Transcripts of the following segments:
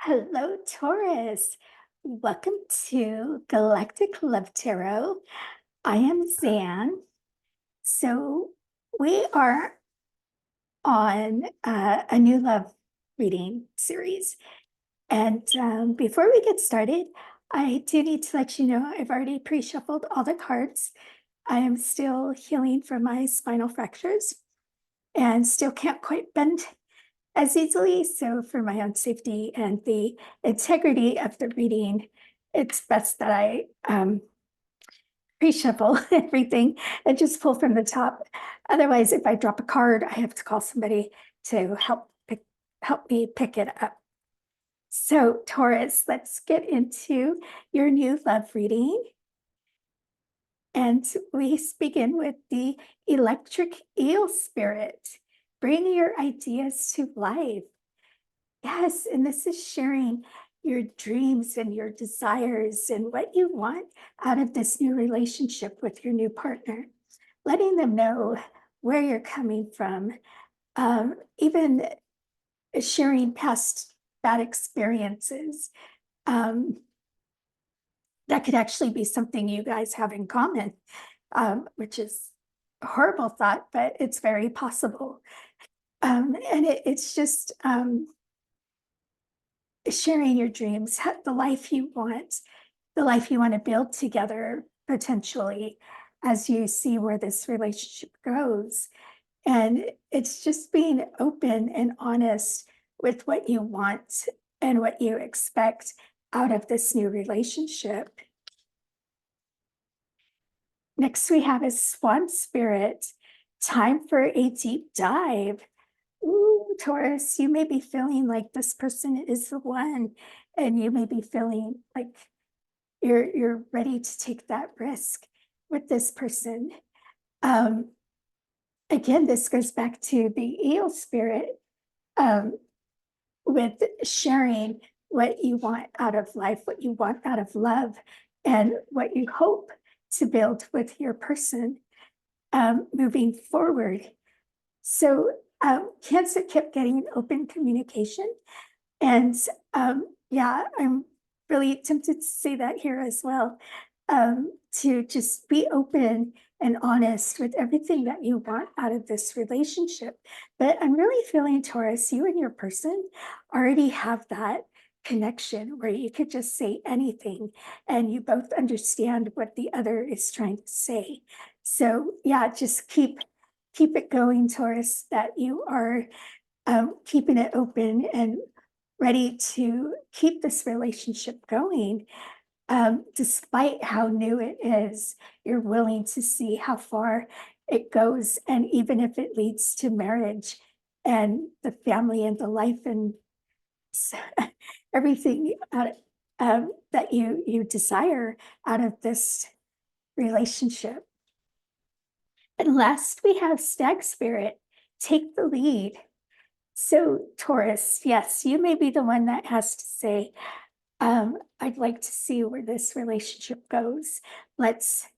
Hello, Taurus. Welcome to Galactic Love Tarot. I am Zan. So, we are on a new love reading series. And before we get started, I do need to let you know I've already pre shuffled all the cards. I am still healing from my spinal fractures and still can't quite bend as easily. So, for my own safety and the integrity of the reading, it's best that I pre-shuffle everything and just pull from the top. Otherwise, if I drop a card, I have to call somebody to help me pick it up. So, Taurus, let's get into your new love reading. And we begin with the electric eel spirit. Bring your ideas to life. Yes, and this is sharing your dreams and your desires and what you want out of this new relationship with your new partner, letting them know where you're coming from, even sharing past bad experiences. That could actually be something you guys have in common, which is a horrible thought, but it's very possible. And it's just sharing your dreams, the life you want, to build together potentially as you see where this relationship goes. And it's just being open and honest with what you want and what you expect out of this new relationship. Next, we have a swan spirit. Time for a deep dive. Ooh, Taurus, you may be feeling like this person is the one, and you may be feeling like you're ready to take that risk with this person. Again, this goes back to the eel spirit, with sharing what you want out of life, what you want out of love, and what you hope to build with your person, moving forward. So Cancer kept getting open communication. And yeah, I'm really tempted to say that here as well, to just be open and honest with everything that you want out of this relationship. But I'm really feeling, Taurus, you and your person already have that connection where you could just say anything and you both understand what the other is trying to say. So yeah, just keep it going, Taurus, that you are keeping it open and ready to keep this relationship going. Despite how new it is, you're willing to see how far it goes. And even if it leads to marriage and the family and the life and everything that you desire out of this relationship. And last, we have stag spirit. Take the lead. So, Taurus, yes, you may be the one that has to say, I'd like to see where this relationship goes. Let's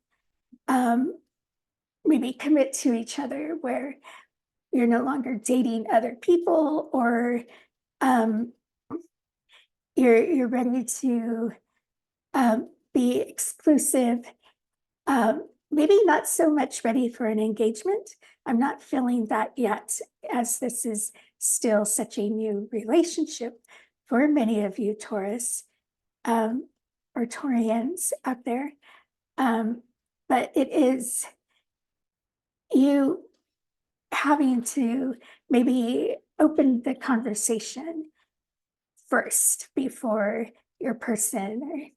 maybe commit to each other where you're no longer dating other people, or um, you're ready to be exclusive. Maybe not so much ready for an engagement. I'm not feeling that yet, as this is still such a new relationship for many of you, Taurus, or Taurians out there. But it is you having to maybe open the conversation first before your person,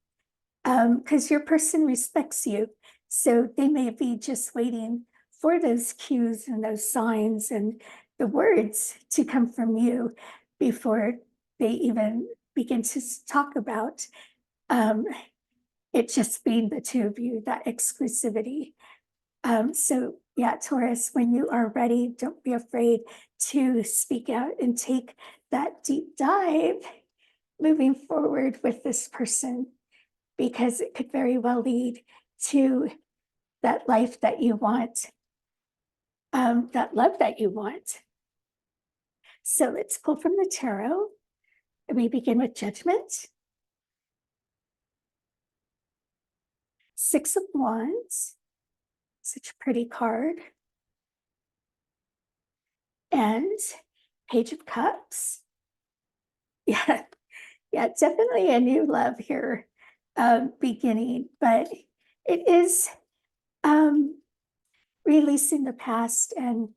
because your person respects you. So they may be just waiting for those cues and those signs and the words to come from you before they even begin to talk about it just being the two of you, that exclusivity. So yeah, Taurus, when you are ready, don't be afraid to speak out and take that deep dive moving forward with this person, because it could very well lead to that life that you want, that love that you want. So let's pull from the tarot. We begin with Judgment. Six of Wands, such a pretty card. And Page of Cups. Yeah, yeah, definitely a new love here beginning, but it is releasing the past and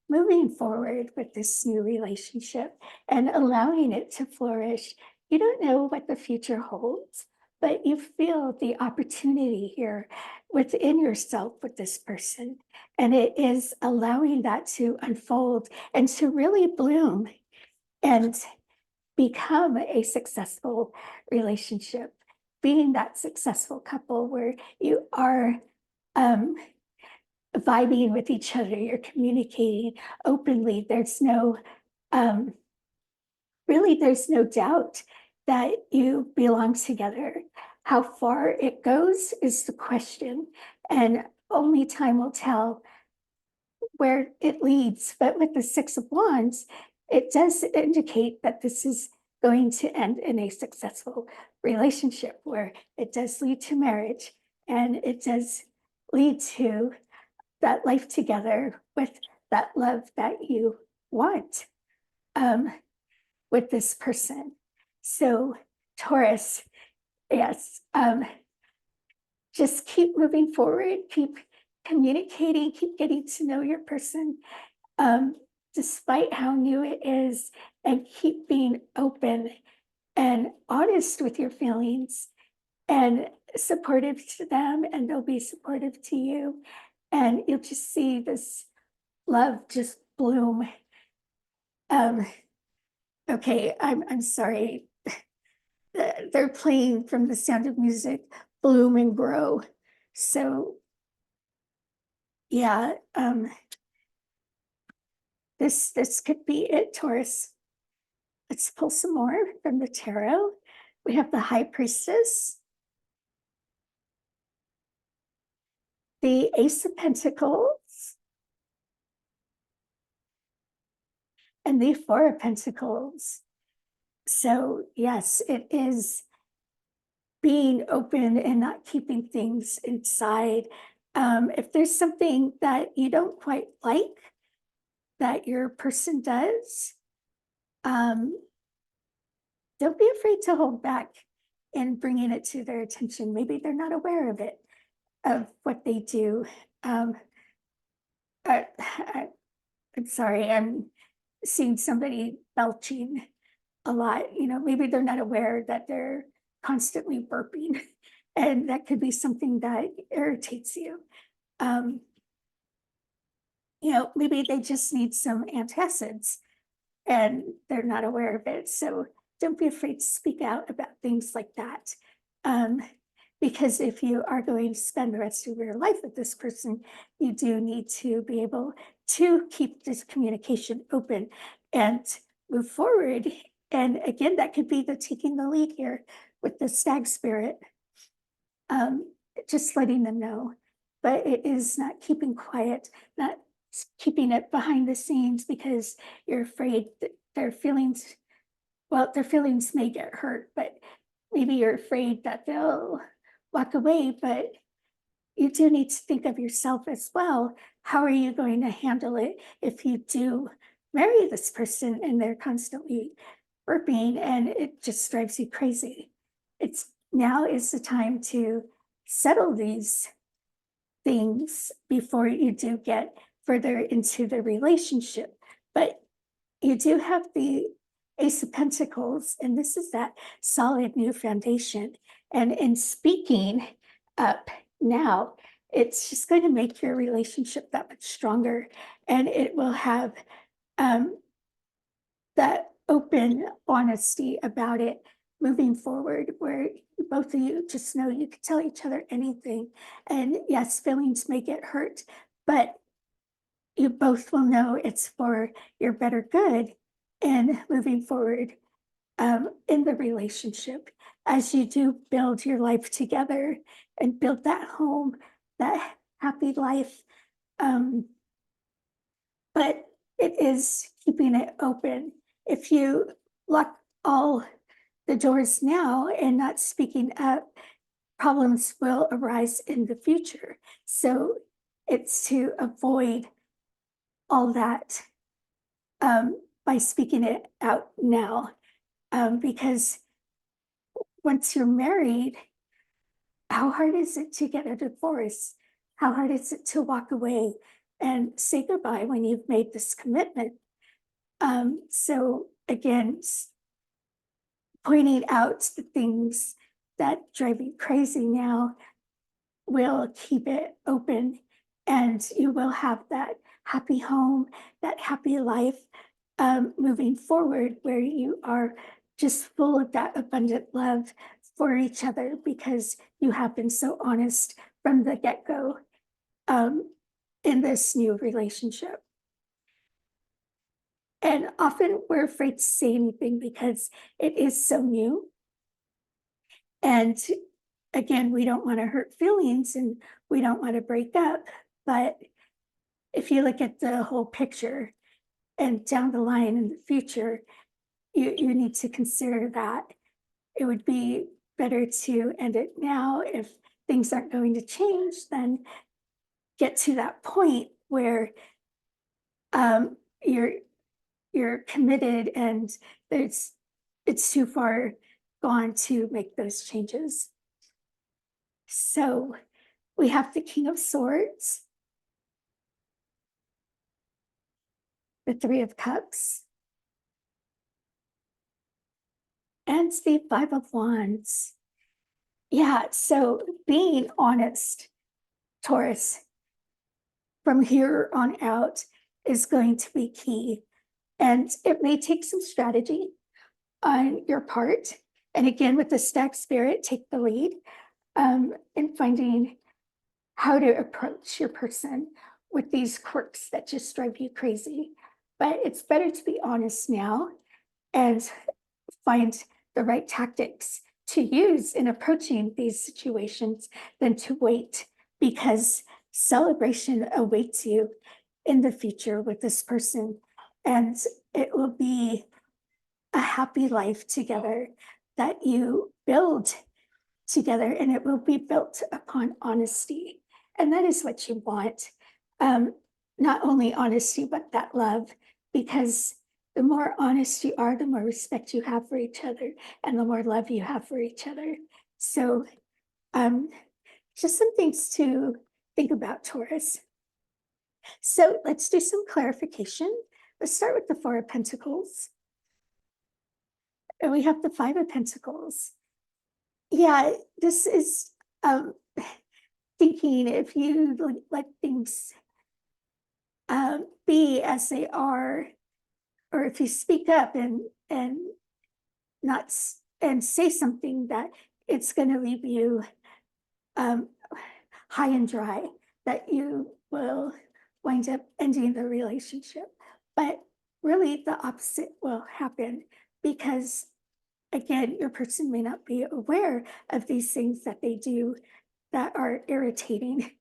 moving forward with this new relationship and allowing it to flourish. You don't know what the future holds, but you feel the opportunity here within yourself with this person. And it is allowing that to unfold and to really bloom and become a successful relationship, being that successful couple where you are um, vibing with each other, you're communicating openly. There's no, really, there's no doubt that you belong together. How far it goes is the question, and only time will tell where it leads. But with the Six of Wands, it does indicate that this is going to end in a successful relationship where it does lead to marriage and it does lead to that life together with that love that you want with this person. So, Taurus, yes, just keep moving forward, keep communicating, keep getting to know your person, despite how new it is, and keep being open and honest with your feelings and supportive to them, and they'll be supportive to you. And you'll just see this love just bloom. Um, okay, I'm sorry. They're playing from The Sound of Music, Bloom and Grow. So yeah, this could be it, Taurus. Let's pull some more from the tarot. We have the High Priestess, the Ace of Pentacles, and the Four of Pentacles. So yes, it is being open and not keeping things inside. If there's something that you don't quite like that your person does, don't be afraid to hold back in bringing it to their attention. Maybe they're not aware of it, of what they do. I'm sorry, I'm seeing somebody belching a lot. Maybe they're not aware that they're constantly burping, and that could be something that irritates you. Maybe they just need some antacids and they're not aware of it. So don't be afraid to speak out about things like that. Because if you are going to spend the rest of your life with this person, you do need to be able to keep this communication open and move forward. And again, that could be the taking the lead here with the stag spirit, just letting them know. But it is not keeping quiet, not keeping it behind the scenes because you're afraid that their feelings may get hurt, but maybe you're afraid that they'll walk away. But you do need to think of yourself as well. How are you going to handle it if you do marry this person and they're constantly burping and it just drives you crazy? Now is the time to settle these things before you do get further into the relationship. But you do have the Ace of Pentacles, and this is that solid new foundation. And in speaking up now, it's just going to make your relationship that much stronger, and it will have that open honesty about it moving forward, where both of you just know you can tell each other anything. And yes, feelings may get hurt, but you both will know it's for your better good and moving forward in the relationship as you do build your life together and build that home, that happy life. But it is keeping it open. If you lock all the doors now and not speaking up, problems will arise in the future. So it's to avoid all that by speaking it out now. Because once you're married, how hard is it to get a divorce? How hard is it to walk away and say goodbye when you've made this commitment? So again, pointing out the things that drive you crazy now will keep it open, and you will have that happy home, that happy life moving forward, where you are just full of that abundant love for each other because you have been so honest from the get-go um, in this new relationship. And often we're afraid to say anything because it is so new. And again, we don't want to hurt feelings and we don't want to break up. But if you look at the whole picture and down the line in the future, you need to consider that it would be better to end it now if things aren't going to change than get to that point where um, you're you're committed and it's too far gone to make those changes. So we have the King of Swords, the Three of Cups, and the Five of Wands. Yeah, so being honest, Taurus, from here on out is going to be key. And it may take some strategy on your part. And again, with the stack spirit, take the lead in finding how to approach your person with these quirks that just drive you crazy. But it's better to be honest now and find the right tactics to use in approaching these situations than to wait, because celebration awaits you in the future with this person, and it will be a happy life together that you build together, and it will be built upon honesty. And that is what you want. Not only honesty, but that love, because the more honest you are, the more respect you have for each other and the more love you have for each other. So just some things to think about, Taurus. So let's do some clarification. Let's start with the Four of Pentacles. And we have the Five of Pentacles. Yeah, this is thinking if you let things be as they are, or if you speak up and not and say something that it's going to leave you high and dry, that you will wind up ending the relationship. But really, the opposite will happen, because again, your person may not be aware of these things that they do that are irritating.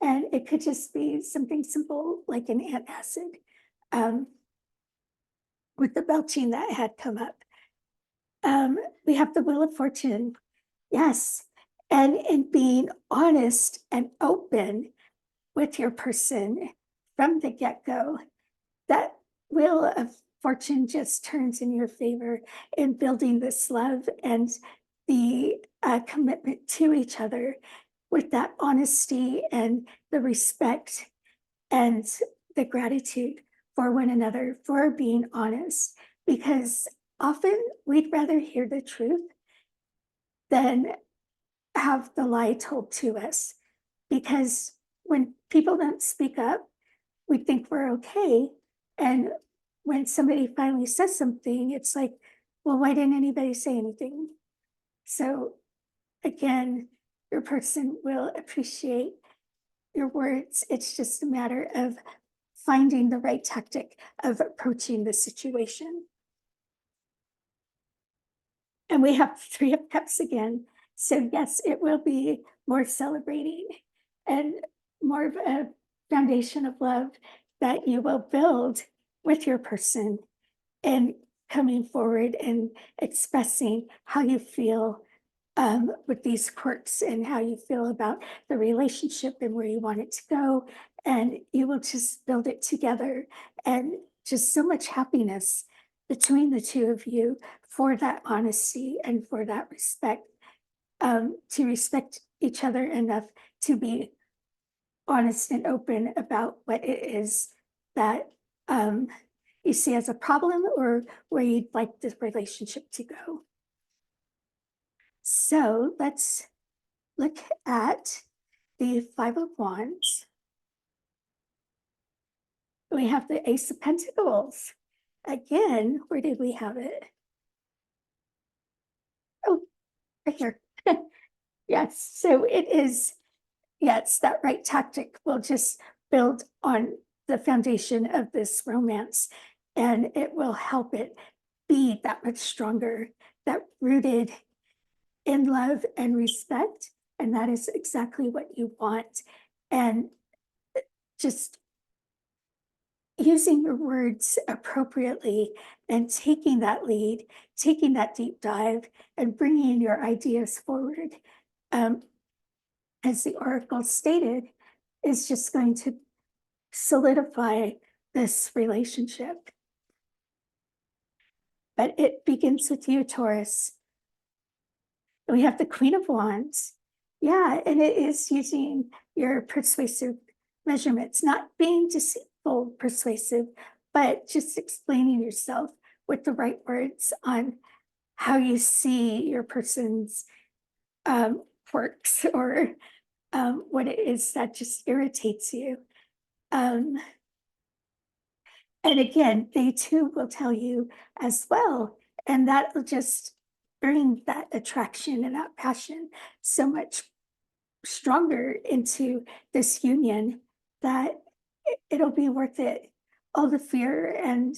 And it could just be something simple like an antacid with the belching that had come up. We have the Wheel of Fortune. Yes. And in being honest and open with your person from the get-go, that Wheel of Fortune just turns in your favor in building this love and the commitment to each other with that honesty and the respect and the gratitude for one another for being honest. Because often we'd rather hear the truth than have the lie told to us. Because when people don't speak up, we think we're okay. And when somebody finally says something, it's like, well, why didn't anybody say anything? So again, your person will appreciate your words. It's just a matter of finding the right tactic of approaching the situation. And we have Three of Cups again. So yes, it will be more celebrating and more of a foundation of love that you will build with your person, and coming forward and expressing how you feel with these quirks and how you feel about the relationship and where you want it to go. And you will just build it together, and just so much happiness between the two of you for that honesty and for that respect, to respect each other enough to be honest and open about what it is that um, you see as a problem or where you'd like the relationship to go. So let's look at the Five of Wands. We have the Ace of Pentacles. Again, where did we have it? Oh, right here. Yes, so it is, yes, that right tactic will just build on the foundation of this romance, and it will help it be that much stronger, that rooted in love and respect. And that is exactly what you want. And just using your words appropriately and taking that lead, taking that deep dive, and bringing your ideas forward, um, as the oracle stated, is just going to solidify this relationship. But it begins with you, Taurus. We have the Queen of Wands. Yeah, and it is using your persuasive measurements, not being deceitful persuasive, but just explaining yourself with the right words on how you see your person's quirks, or what it is that just irritates you. Um, and again, they too will tell you as well. And that will just bring that attraction and that passion so much stronger into this union that it'll be worth it. All the fear and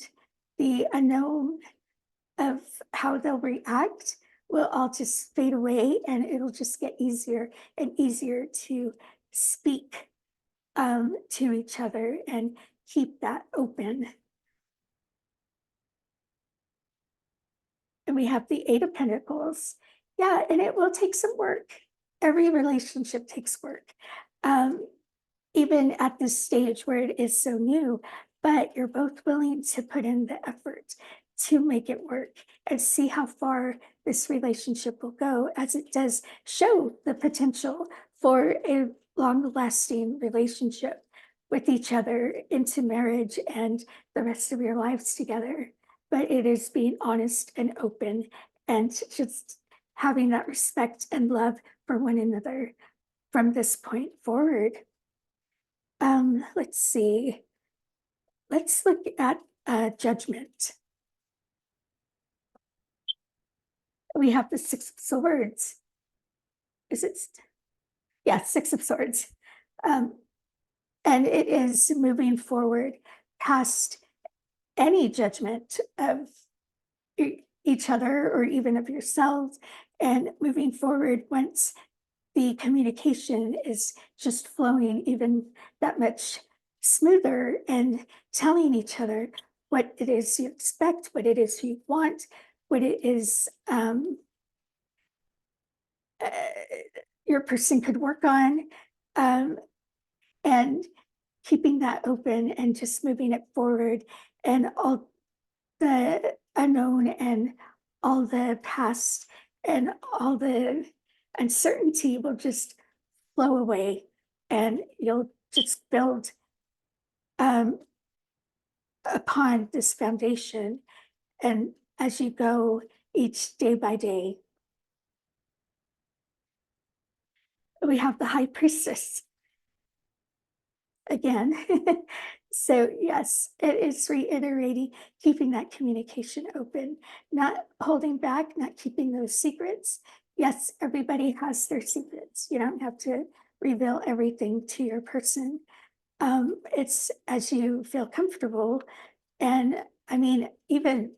the unknown of how they'll react will all just fade away, and it'll just get easier and easier to speak to each other and keep that open. And we have the Eight of Pentacles. Yeah, and it will take some work. Every relationship takes work. Um, Even at this stage where it is so new, but you're both willing to put in the effort to make it work and see how far this relationship will go, as it does show the potential for a long lasting relationship with each other into marriage and the rest of your lives together. But it is being honest and open and just having that respect and love for one another from this point forward. Let's see. Let's look at judgment. We have the Six of Swords. Is it? Yeah, Six of Swords. Um, and it is moving forward past any judgment of each other or even of yourselves, and moving forward once the communication is just flowing even that much smoother, and telling each other what it is you expect, what it is you want, what it is uh, your person could work on, um, and keeping that open and just moving it forward, and all the unknown and all the past and all the uncertainty will just flow away, and you'll just build um, upon this foundation. And as you go each day by day, we have the High Priestess again. So yes, it is reiterating, keeping that communication open, not holding back, not keeping those secrets. Yes, everybody has their secrets. You don't have to reveal everything to your person. It's as you feel comfortable. And I mean, even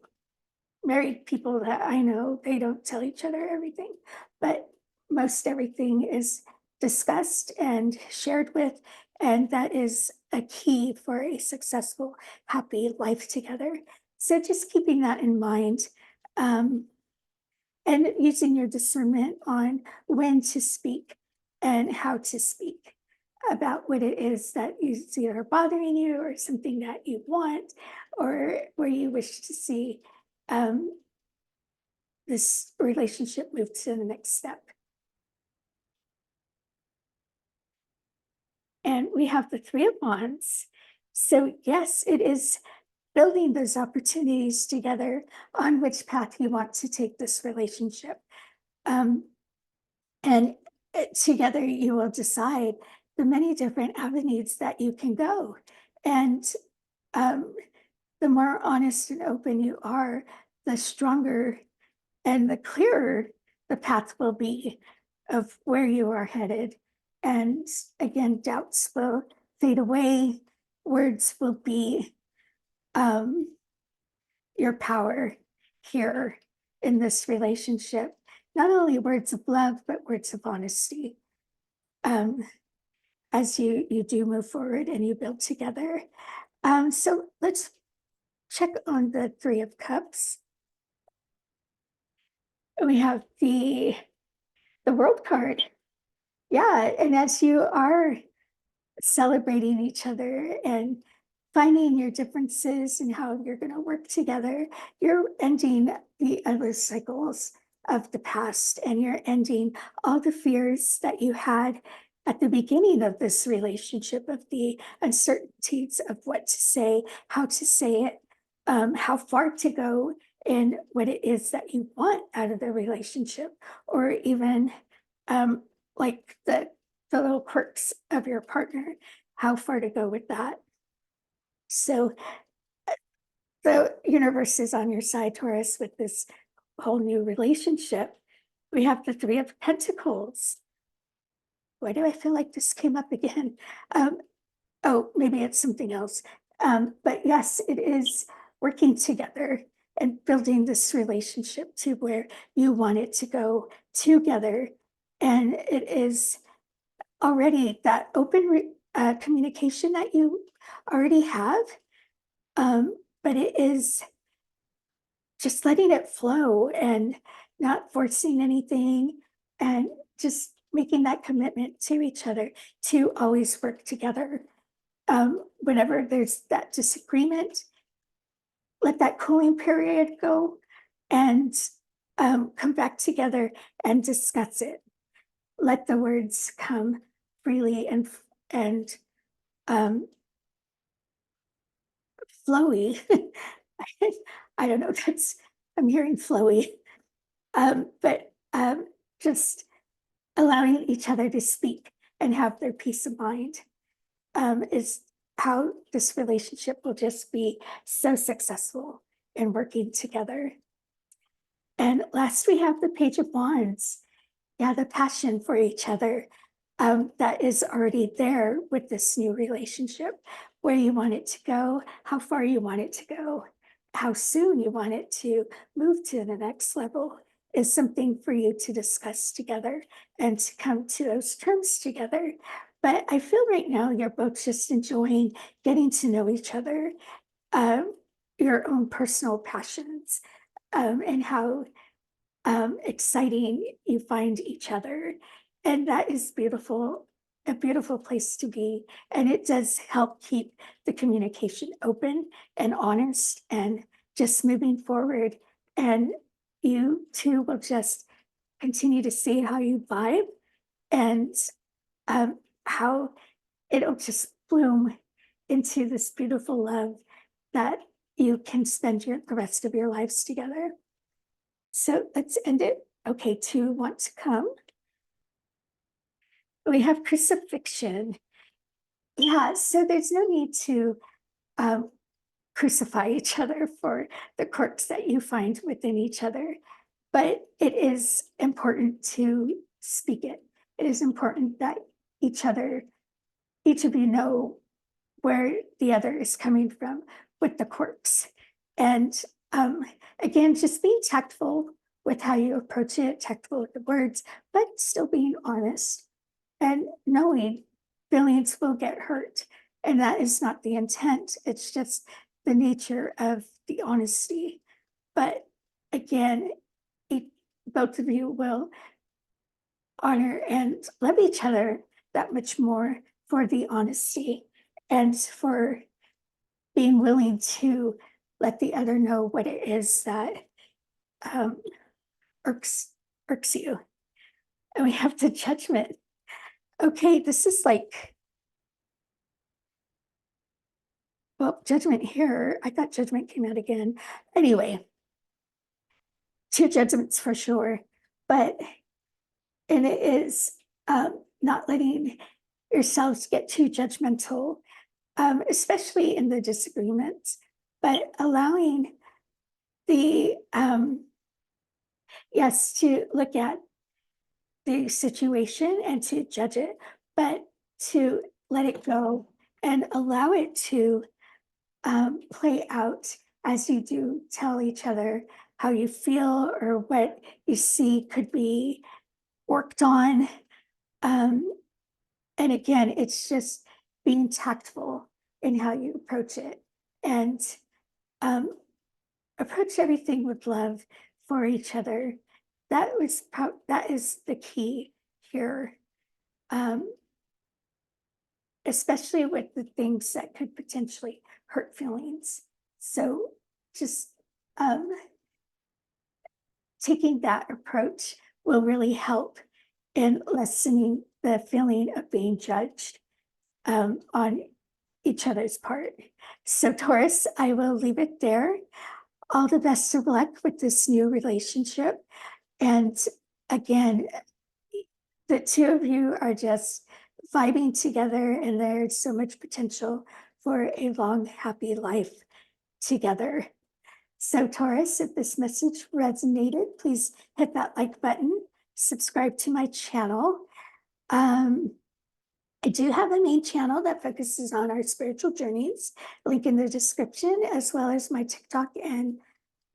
married people that I know, they don't tell each other everything, but most everything is discussed and shared with. And that is a key for a successful, happy life together. So just keeping that in mind, um, and using your discernment on when to speak and how to speak about what it is that is either bothering you or something that you want or where you wish to see um, this relationship move to the next step. And we have the Three of Wands. So, yes, it is building those opportunities together on which path you want to take this relationship. Um, and together you will decide the many different avenues that you can go. And um, the more honest and open you are, the stronger and the clearer the path will be of where you are headed. And again, doubts will fade away, words will be um, your power here in this relationship. Not only words of love, but words of honesty. Um, as you do move forward and you build together. So let's check on the Three of Cups. We have the World card. Yeah, and as you are celebrating each other and finding your differences and how you're going to work together, you're ending the endless cycles of the past and you're ending all the fears that you had at the beginning of this relationship, of the uncertainties of what to say, how to say it, how far to go, and what it is that you want out of the relationship, or even um, like the little quirks of your partner, how far to go with that. So the universe is on your side, Taurus, with this whole new relationship. We have the Three of Pentacles. Why do I feel like this came up again? Um, oh, maybe it's something else. But yes, it is working together and building this relationship to where you want it to go together. And it is already that open communication that you already have, but it is just letting it flow and not forcing anything and just making that commitment to each other to always work together. Whenever there's that disagreement, let that cooling period go and come back together and discuss it. Let the words come freely and um, flowy. I don't know. I'm hearing flowy, but just allowing each other to speak and have their peace of mind is how this relationship will just be so successful in working together. And last, we have the Page of Wands. Yeah, the passion for each other that is already there with this new relationship, where you want it to go, how far you want it to go, how soon you want it to move to the next level is something for you to discuss together and to come to those terms together. But I feel right now you're both just enjoying getting to know each other, your own personal passions, and how exciting you find each other. And that is beautiful, a beautiful place to be. And it does help keep the communication open and honest and just moving forward. And you two will just continue to see how you vibe and how it'll just bloom into this beautiful love that you can spend the rest of your lives together. So let's end it. Okay, two want to come. We have crucifixion. Yeah, so there's no need to um, crucify each other for the quirks that you find within each other, but it is important to speak it. It is important that each of you know where the other is coming from with the quirks. And again, just being tactful with how you approach it, tactful with the words, but still being honest and knowing feelings will get hurt. And that is not the intent. It's just the nature of the honesty. But again, both of you will honor and love each other that much more for the honesty and for being willing to let the other know what it is that um, irks you. And we have the judgment. Okay, this is like, well, judgment here. I thought judgment came out again. Anyway, two judgments for sure, but and it is not letting yourselves get too judgmental, especially in the disagreements, but allowing the yes, to look at the situation and to judge it, but to let it go and allow it to play out as you do tell each other how you feel or what you see could be worked on. And again, it's just being tactful in how you approach it and um, approach everything with love for each other. That is the key here, um, especially with the things that could potentially hurt feelings. So just taking that approach will really help in lessening the feeling of being judged on each other's part. So, Taurus, I will leave it there. All the best of luck with this new relationship. And again, the two of you are just vibing together, and there's so much potential for a long, happy life together. So, Taurus, if this message resonated, please hit that like button, subscribe to my channel. I do have a main channel that focuses on our spiritual journeys, link in the description, as well as my TikTok and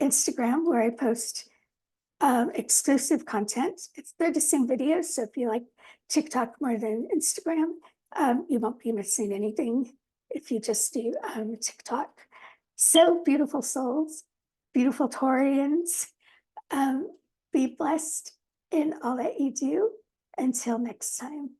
Instagram, where I post exclusive content. They're the same videos, so if you like TikTok more than Instagram, you won't be missing anything if you just do TikTok. So, beautiful souls, beautiful Taurians, be blessed in all that you do. Until next time.